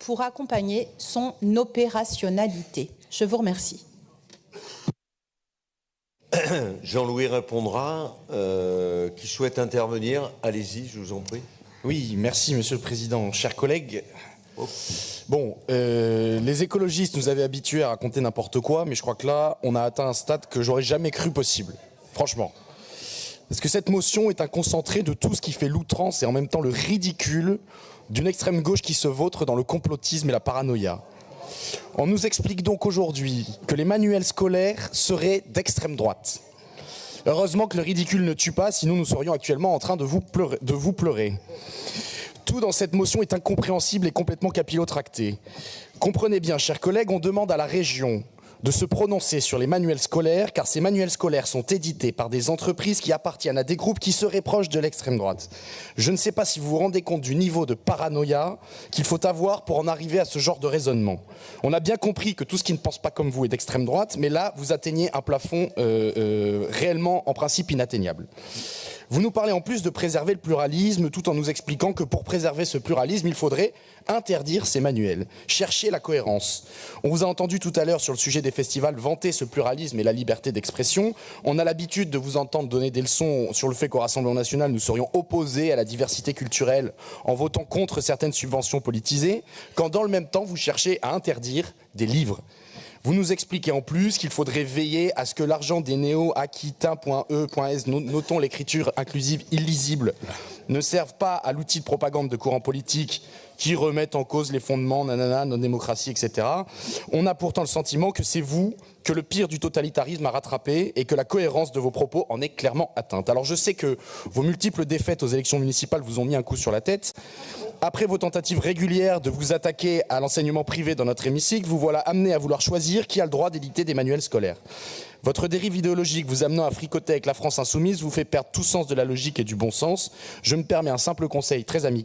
pour accompagner son opérationnalité. Je vous remercie. Jean-Louis répondra. Qui souhaite intervenir? Allez-y, je vous en prie. Oui, merci Monsieur le Président. Chers collègues, bon, les écologistes nous avaient habitués à raconter n'importe quoi, mais je crois que là, on a atteint un stade que j'aurais jamais cru possible, franchement. Parce que cette motion est un concentré de tout ce qui fait l'outrance et en même temps le ridicule d'une extrême gauche qui se vautre dans le complotisme et la paranoïa. On nous explique donc aujourd'hui que les manuels scolaires seraient d'extrême droite. Heureusement que le ridicule ne tue pas, sinon nous serions actuellement en train de vous pleurer. Tout dans cette motion est incompréhensible et complètement capillotracté. Comprenez bien, chers collègues, on demande à la région de se prononcer sur les manuels scolaires, car ces manuels scolaires sont édités par des entreprises qui appartiennent à des groupes qui seraient proches de l'extrême droite. Je ne sais pas si vous vous rendez compte du niveau de paranoïa qu'il faut avoir pour en arriver à ce genre de raisonnement. On a bien compris que tout ce qui ne pense pas comme vous est d'extrême droite, mais là, vous atteignez un plafond réellement, en principe, inatteignable. Vous nous parlez en plus de préserver le pluralisme, tout en nous expliquant que pour préserver ce pluralisme, il faudrait interdire ces manuels, chercher la cohérence. On vous a entendu tout à l'heure sur le sujet des festivals vanter ce pluralisme et la liberté d'expression. On a l'habitude de vous entendre donner des leçons sur le fait qu'au Rassemblement national, nous serions opposés à la diversité culturelle en votant contre certaines subventions politisées, quand dans le même temps, vous cherchez à interdire des livres. Vous nous expliquez en plus qu'il faudrait veiller à ce que l'argent des néo-aquitains.e.s, notons l'écriture inclusive illisible, ne serve pas à l'outil de propagande de courants politiques qui remettent en cause les fondements, nanana, nos démocraties, etc. On a pourtant le sentiment que c'est vous que le pire du totalitarisme a rattrapé et que la cohérence de vos propos en est clairement atteinte. Alors je sais que vos multiples défaites aux élections municipales vous ont mis un coup sur la tête. Après vos tentatives régulières de vous attaquer à l'enseignement privé dans notre hémicycle, vous voilà amené à vouloir choisir qui a le droit d'éditer des manuels scolaires. Votre dérive idéologique vous amenant à fricoter avec la France insoumise vous fait perdre tout sens de la logique et du bon sens. Je me permets un simple conseil très amical.